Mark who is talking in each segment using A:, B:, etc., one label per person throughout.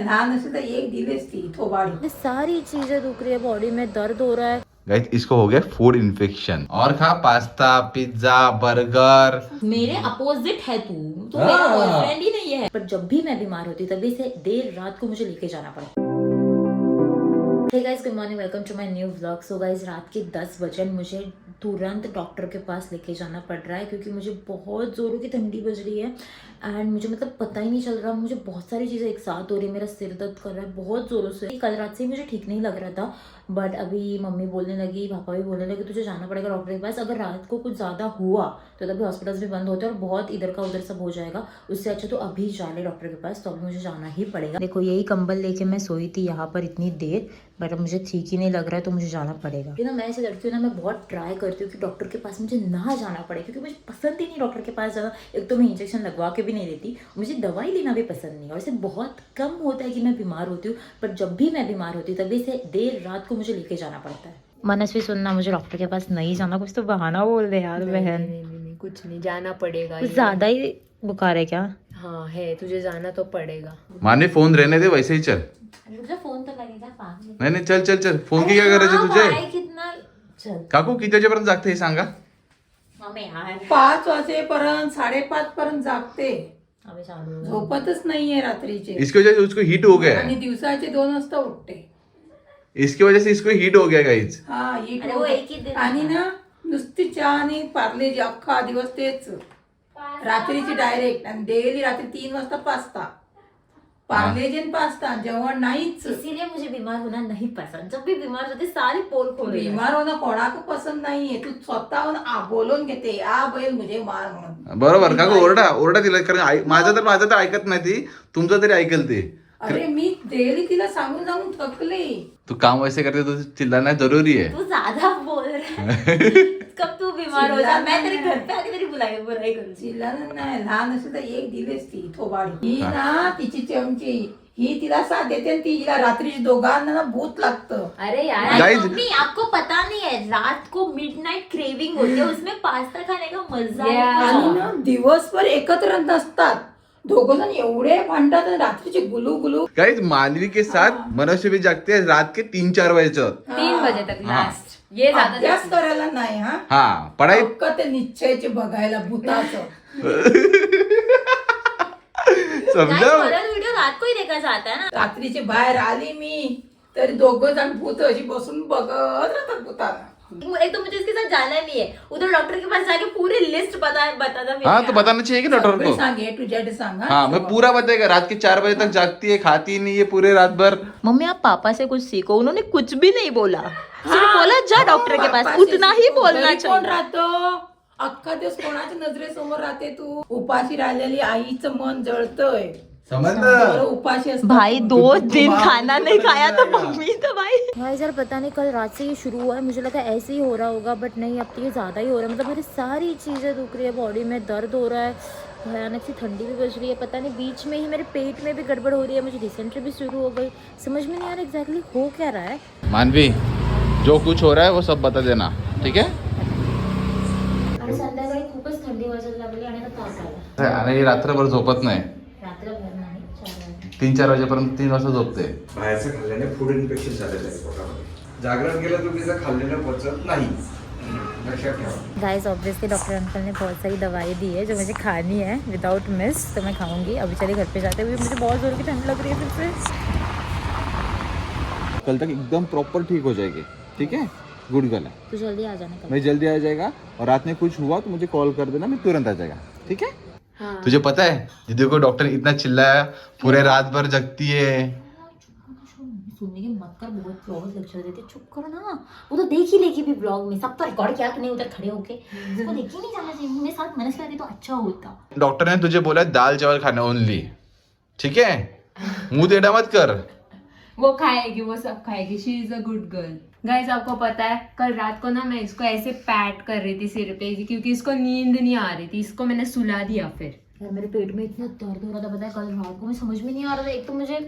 A: लहान असेल तर एक दिलेच ती थोबाडी.
B: सारी चीजें दुख रही है, बॉडी में दर्द हो रहा है.
C: गाइस इसको हो गया फूड इन्फेक्शन और खा पास्ता पिज्जा बर्गर.
B: मेरे अपोजिट है तू
C: हाँ।
B: मेरा बॉयफ्रेंड ही नहीं है. पर जब भी मैं बीमार होती तभी से देर रात को मुझे लेके जाना पड़ता. Hey guys, good morning, welcome to my new vlog. So guys, रात के 10 बजे मुझे तुरंत डॉक्टर के पास लेके जाना पड़ रहा है क्योंकि मुझे बहुत ज़ोरों की ठंडी बज रही है. एंड मुझे मतलब पता ही नहीं चल रहा, मुझे बहुत सारी चीज़ें एक साथ हो रही है. मेरा सिर दर्द कर रहा है बहुत ज़ोरों से. कल रात से ही मुझे ठीक नहीं लग रहा था, बट अभी मम्मी बोलने लगी, पापा भी बोलने लगे तुझे जाना पड़ेगा डॉक्टर के पास. अगर रात को कुछ ज़्यादा हुआ तो तभी हॉस्पिटल्स भी बंद होते हैं और बहुत इधर का उधर सब हो जाएगा. उससे अच्छा तो अभी जा ले डॉक्टर के पास. तो अभी मुझे जाना ही पड़ेगा. देखो यही कंबल लेके मैं सोई थी यहाँ पर इतनी देर, बट अब मुझे ठीक ही नहीं लग रहा है तो मुझे जाना पड़ेगा. ना मैं ऐसे लड़की हूँ ना, मैं बहुत ट्राई करती हूँ कि डॉक्टर के पास मुझे ना जाना पड़े क्योंकि मुझे पसंद ही नहीं डॉक्टर के पास जाना. एक तो मैं इंजेक्शन लगवा के भी नहीं देती, मुझे दवाई लेना भी पसंद नहीं. और ऐसे बहुत कम होता है कि मैं बीमार होती हूँ, पर जब भी मैं बीमार होती हूँ तभी से देर रात को मुझे लेके जाना पड़ता है. मनस्वी सुनना, मुझे डॉक्टर के पास नहीं जाना. कुछ तो बहाना बोल दे यार बहन.
D: नहीं, कुछ नहीं, जाना पड़ेगा.
B: कुछ ज्यादा ही बुखार है क्या?
D: हाँ है, तुझे जाना तो पड़ेगा.
C: माने फोन रहने दे, वैसे ही चल.
B: मुझे फोन तो लगेगा पागल.
C: नाही चल चल चल. फोन की काय गरज आहे तुझे?
B: कितना चल
C: काकू किती वाजेपर्यंत जागते हे सांगा.
B: मम्मी यार
A: 5 वाजेपर्यंत 5:30 पर्यंत जागते.
B: अबे चालू
A: झोपतच नाहीये रात्रीचे.
C: इसकी वजह से उसको हीट हो गया
A: आणि
C: है.
A: दिवसाचे 2 वाजता उठते.
C: इसकी वजह से इसको हीट हो गया गाइज.
A: हा ही
B: अरे वो एक ही दिन
A: आणि ना नुसती चहा आणि पार्लेजी अख्खा दिवस तेच. रात्रीची डायरेक्ट आणि डेली रात्री 3 वाजता पास्ता. पार्लेजी आणि पास्ता, जेवण नाहीच.
B: इसीलिए मुझे बीमार होना नहीं पसंद. जब भी बीमार होते सारी पोल खोल रही है.
A: बीमार होणं कोणाक पसंत नाहीये. तू स्वतःहून बोलून घेते आ बैल मुझे मार म्हणून.
C: बरोबर काकू, ओरडा तिला. कारण माझं तर ऐकत नाही ती, तुमचं तरी ऐकल ते.
A: अरे मी डेली तिला सांगून सांगून थकले.
C: तू काम वैसे करते तो चिल्लाना जरूरी है.
B: तू ज्यादा बोल रहा है. कब तू बीमार हो जा, मैं तेरे घर पे आके तेरी बुराई करूंगी.
A: चिल्लानं नाही, लहान असेल तर एक दिलेच ती थोबाडी. ही ना तिची चमची, ही तिला साथ देते आणि तिला रात्रीची दोघांना ना भूत लागतं.
D: अरे यार
C: Guys-
B: मम्मी आपको पता नहीं है, रात को मिडनाइट क्रेविंग होती है, उसमें पास्ता खाने का मजा
D: Yeah.
B: है.
A: आणि ना दिवसभर एकत्र नसतात. दोघं जण एवढे भांडतात आणि रात्रीचे गुलू गुलू.
C: गाइज मालवी के साथ मनुष्य भी जागते हैं रात के 3-4 बजे तक.
D: 3 बजे तक
C: हाँ.
D: लास्ट. ये ज्यादा
A: अभ्यास करायला नाही. हा
C: हाँ पढ़ाई.
A: फक्त ते निश्चयचे बघायला भूताचं.
C: समझा.
B: हॉरर वीडियो रात को ही देखा जाता है ना.
A: रात्रीचे बाहेर आली मी तरी दोघं जण भूत अशी बसून बघत राहतात भूताला.
B: एक तो मुझे इसके साथ जाना नहीं है. उधर डॉक्टर के पास जाके पूरी लिस्ट बताना
C: हाँ तो बताना चाहिए कि डॉक्टर
A: सगळे
C: को.
A: सांग, A to Z सांग.
C: हाँ मैं पूरा बताएगा. रात के 4 बजे तक जागती है, खाती नहीं है पूरे रात भर.
B: मम्मी आप पापा से कुछ सीखो. उन्होंने कुछ भी नहीं बोला, सिर्फ बोला जा डॉक्टर के पास. उतना ही बोलना
A: कोण
B: चाहिए.
A: राहतो अख्खा दिवस कोणाच्या नजरेसमोर राहते तू. उपाशी राहिलेली आईचं मन जळतंय.
C: समझ
A: उपाशी असतात.
B: भाई 2 दिन
C: बाप
B: खाना
C: रे,
B: नहीं
C: पता
B: खाया
C: नहीं
B: तो
C: आएगा.
B: मम्मी तो भाई यार पता नहीं कल रात से ये शुरू हुआ है. मुझे लगा ऐसे ही हो रहा होगा, बट नहीं, अब तो ये ज़्यादा ही हो रहा है. मतलब मेरी सारी चीज़ें दुख रही है, बॉडी में दर्द हो रहा है, भयानक सी ठंडी भी बज रही है. पता नहीं बीच में ही मेरे पेट में भी गड़बड़ हो रही है, मुझे डिसेंट्री भी शुरू हो गई. समझ में नहीं आ रहा एग्जैक्टली हो क्या रहा है.
C: मानवी जो कुछ हो रहा है वो सब बता देना, ठीक है.
B: आणि संध्याकाळी खूपच थंडी वाजायला लागली आणि आता ताप आला.
C: आणि रात्रभर झोपत नाही.
B: रात्रभर नाही 4 वाजता.
C: 3-4 वाजेपर्यंत 3 वाजता झोपते.
E: बाहेरचं खाल्ल्याने फूड इन्फेक्शन झालेलं आहे पोटामध्ये. जागरण केलं तर तिचं खाल्लेलं पचत नाही, लक्षात ठेवा.
B: गाइस ऑब्वियसली डॉक्टर अंकल ने बहुत सारी दवाई दी है जो मुझे खानी है विदाउट मिस, तो मैं खाऊंगी. अभी चलिए घर पे जाते हुए, मुझे बहुत जोर की ठंड लग रही है फिर से.
C: कल तक एकदम प्रॉपर ठीक हो जाएगी, ठीक है. गुड गर्ल है.
B: तो जल्दी आ जाना कल.
C: मैं जल्दी आ जाएगा और रात में कुछ हुआ तो मुझे कॉल कर देना, मैं तुरंत आ जाएगा, ठीक है.
D: हाँ.
C: तुझे पता है दीदी को डॉक्टर ने इतना चिल्लाया, पूरे रात भर जगती है.
B: सुनने के मत कर, बहुत लेक्चर देते. चुप करो ना. वो तो देख ही लेगी भी ब्लॉग में, सब तो रिकॉर्ड किया तूने उधर खड़े होके. उसको देख ही नहीं जाना चाहिए. मेरे साथ मनस रहती तो अच्छा होता.
C: डॉक्टर ने तुझे बोला दाल चावल खाना ओनली, ठीक है. मुंह टेढ़ा मत कर.
D: वो खाएगी, वो सब खाएगी. She is a good girl. Guys आपको पता है कल रात को ना मैं इसको ऐसे पैट कर रही थी सिर पे क्योंकि इसको नींद नहीं आ रही थी. इसको मैंने सुला दिया. फिर
B: यार मेरे पेट में इतना दर्द हो रहा था, पता है कल रात को मैं समझ में नहीं आ रहा था. एक तो मुझे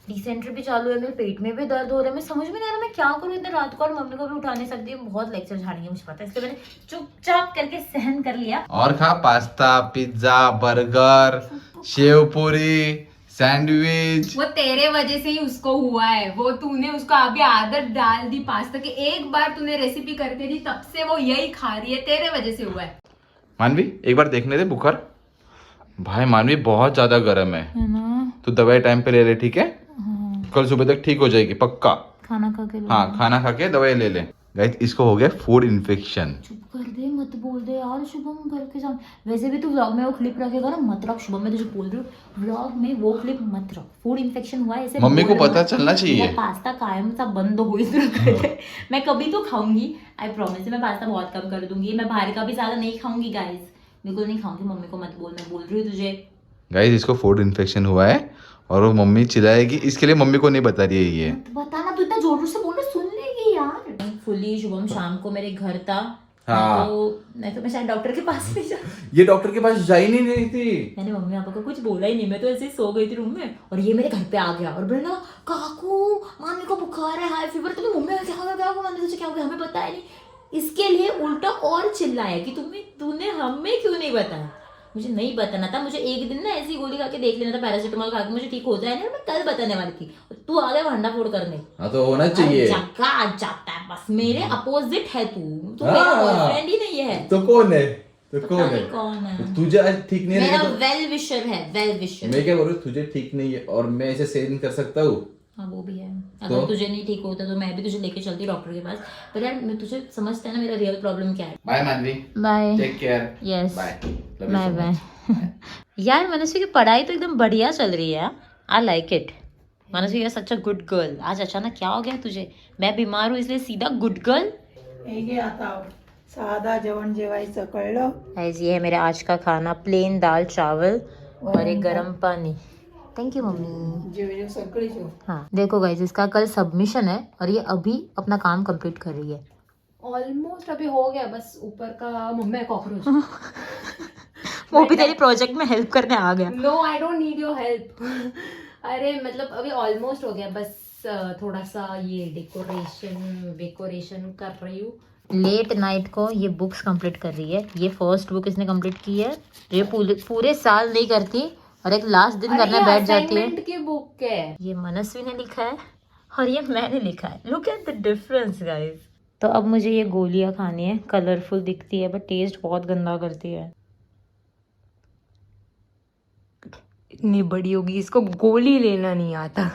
B: डिसेंट्री भी चालू है, मेरे पेट में भी दर्द हो रहा है, मैं समझ में नहीं आ रहा मैं क्या करूँ इतने रात को. और मम्मी को भी उठा नहीं सकती, बहुत लेक्चर झाड़ेंगे मुझे पता है, इसलिए मैंने चुपचाप करके सहन कर लिया.
C: और खा पास्ता पिज्जा बर्गर शेव पूरी सैंडविच।
D: वो तेरे वजह से ही उसको हुआ है। वो तूने उसको अभी आदत डाल दी पास्ता की। एक बार तूने रेसिपी करके दी, तब से वो यही खा रही है। तेरे वजह से हुआ है।
C: मानवी एक बार देखने दे बुखार। भाई मानवी बहुत ज्यादा गर्म है
B: ना।
C: तू दवाई टाइम पे ले ले, ठीक है? कल सुबह तक ठीक हो जाएगी पक्का।
B: खाना खा के
C: हाँ खाना खा के दवाई ले ले। गाइस इसको हो गया फूड इन्फेक्शन।
B: चुप कर दे, मत बोल दे यार शुभम घर के सामने। वैसे भी तू व्लॉग में वो क्लिप रखेगा ना, मत रख शुभम, मैं तुझे बोल रही हूँ व्लॉग में वो क्लिप मत रख। फूड इन्फेक्शन हुआ है ऐसे
C: मम्मी को
B: बोलना।
C: पता चलना चाहिए।
B: मेरा पास्ता कायम सा बंद हो इस करके। मैं कभी तो खाऊंगी, आई प्रॉमिस। मैं पास्ता बहुत कम कर दूंगी। मैं बाहर का भी ज्यादा नहीं खाऊंगी गाइस, बिल्कुल नहीं खाऊंगी। मम्मी को मत बोल, मैं बोल रही हूँ तुझे।
C: गाइस इसको फूड इन्फेक्शन हुआ है और वो मम्मी चिल्लाएगी, इसके लिए मम्मी को नहीं बता रही है ये।
B: मत बता ना, तू इतना जोर जोर से बोल रहा, सुन लेगी यार। फुली शुभम शाम को मेरे घर था।
C: हाँ।
B: नहीं तो मैं शायद डॉक्टर के पास भी जा।
C: ये डॉक्टर के पास जा ही नहीं रही थी।
B: मैंने मम्मी पापा को कुछ बोला ही नहीं, मैं तो ऐसे ही सो गई थी रूम में और ये मेरे घर पे आ गया और बोला काकू मामी को बुखार है, हाई फीवर। तो मम्मी क्या हुआ मैंने सोचा क्या हो गया, हमें बताया नहीं। इसके लिए उल्टा और चिल्लाया कि तूने हमें क्यों नहीं बताया। मुझे नहीं बताना था, मुझे एक दिन ना ऐसी गोली खा के देख लेना था, पैरासीटामोल खा के मुझे ठीक हो जाए ना। मैं कल बताने वाली थी, तू आ गया भंडा फोड़ करने।
C: हाँ तो होना चाहिए।
B: जगह आ जाता है बस, मेरे अपोजिट है तू मेरा बॉयफ्रेंड ही नहीं है।
C: तो कौन है? तो
B: पता
C: कौन
B: नहीं
C: है?
B: कौन है।
C: तुझे आज ठीक नहीं
B: मेरा
C: लगे तो
B: वेल विशर है, वेल विशर।
C: मैं क्या बोल रहा हूँ, तुझे ठीक नहीं है और मैं ऐसे सहन कर सकता हूँ?
B: हाँ वो भी है। अगर तुझे नहीं ठीक होता तो मैं भी तुझे लेके चलती डॉक्टर के पास। पर यार मैं तुझे समझता है ना मेरा रियल प्रॉब्लम क्या है।
C: Bye Manvi,
B: bye.
C: Take care.
B: Yes
C: bye
B: bye bye. यार मनस्वी की पढ़ाई तो एकदम बढ़िया चल रही है। I like it. Manasvi you are such a good girl. आज अचानक क्या हो गया तुझे? मैं बीमार हूँ इसलिए सीधा गुड गर्ल।
A: हे घे आता साधा जेवण जेवायचं, कळलं?
B: गाइस ये है मेरे आज का खाना, प्लेन दाल चावल और एक गर्म पानी। Thank you mummy.
A: जेव सगळी जेव।
B: हाँ देखो गाइस इसका कल सबमिशन है और ये अभी अपना काम कंप्लीट कर रही है।
D: ऑलमोस्ट अभी हो गया, बस ऊपर का मम्मी कॉकरोच।
B: वो भी तेरी प्रोजेक्ट में हेल्प करने आ गया।
D: No I don't need your help. अरे मतलब अभी ऑलमोस्ट हो गया, बस थोड़ा सा ये डेकोरेशन कर रही हूँ।
B: लेट नाइट को ये बुक्स कंप्लीट कर रही है। ये फर्स्ट बुक इसने कंप्लीट की है। ये पूरे साल नहीं करती और एक लास्ट दिन करने बैठ जाती है।
D: असाइनमेंट की बुक है।
B: ये मनस्वी ने लिखा है और ये मैंने लिखा है। Look at the difference guys. तो अब मुझे ये गोलियां खानी है। कलरफुल दिखती है बट टेस्ट बहुत गंदा करती है।
D: इतनी बड़ी होगी, इसको गोली लेना नहीं आता।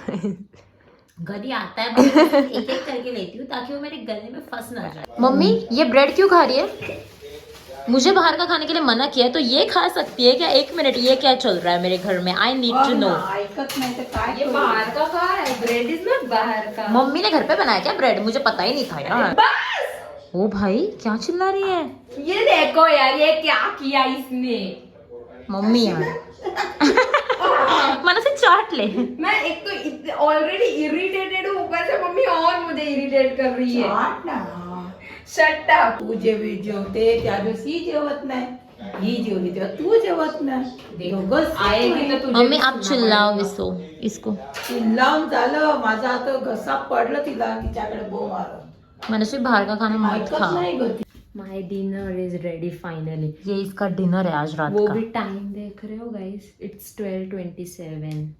B: गली आता है एक एक करके लेती हूँ ताकि वो मेरे गले में फंस ना जाए। मम्मी ये ब्रेड क्यों खा रही है? मुझे बाहर का खाने के लिए मना किया है तो ये खा सकती है क्या? एक मिनट, ये क्या चल रहा है मेरे घर में? I need to know.
A: ऐकत नाही तर काय
D: ये
A: करू?
D: बाहर का कहा है? ब्रेड इज नॉट बाहर का।
B: मम्मी ने घर पे बनाया क्या ब्रेड? मुझे पता ही नहीं था यार। ओ भाई क्या चिल्ला रही है
D: ये देखो यार, ये क्या किया इसने।
B: मम्मी यार। मन से चाट ले।
D: मैं एक तो ऑलरेडी इरिटेटेड हूँ, ऊपर से मम्मी और मुझे इरिटेट कर रही है।
A: वाट ना.
D: Shut up.
A: तू जेवते त्या दिवशी जेवत नाही, ही जेवली तेव्हा तू जेवत नाही. दोघंच
D: आएगी तो तुझे
B: मम्मी
D: भी
B: आप
D: सुना
B: चिल्लाओ
D: पड़ेगा।
B: इसको।
A: चिल्लावून झालं. माझा आता घसा पडलं तिला तिच्याकडे बो मारत.
B: मनस्वी बाहर का खाना मत
A: ऐकत
B: खा।
A: नाही गती.
D: My dinner is ready finally.
B: ये इसका डिनर है आज रात
D: वो
B: का।
D: भी टाइम देख रहे हो गाइस, इट्स 12:27।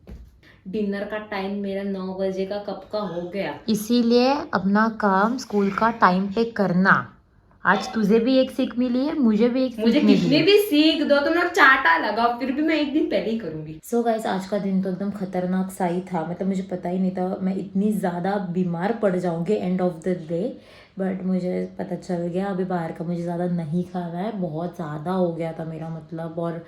D: डिनर का टाइम मेरा 9 बजे का कब का हो गया।
B: इसीलिए अपना काम स्कूल का टाइम पे करना। आज तुझे भी एक सीख मिली है, मुझे भी एक
D: मुझे
B: सीख मिली
D: कितनी
B: है।
D: भी सीख दो, तुम लोग चाटा लगाओ, फिर भी मैं एक दिन पहले ही करूंगी।
B: सो गाइस आज का दिन तो एकदम खतरनाक सा ही था। मतलब मुझे पता ही नहीं था मैं इतनी ज़्यादा बीमार पड़ जाऊंगी end of the day, but मुझे पता चल गया अभी बाहर का मुझे ज़्यादा नहीं खाना है। बहुत ज़्यादा हो गया था मेरा मतलब, और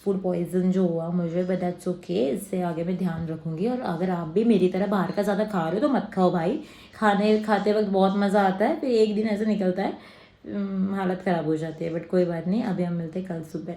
B: फूड पॉइजन जो हुआ मुझे, बट दैट्स ओके। इससे आगे मैं ध्यान रखूँगी। और अगर आप भी मेरी तरह बाहर का ज़्यादा खा रहे हो तो मत खाओ भाई। खाते वक्त बहुत मज़ा आता है, फिर एक दिन ऐसे निकलता है हालत ख़राब हो जाती है। बट कोई बात नहीं, अभी हम मिलते हैं कल सुबह।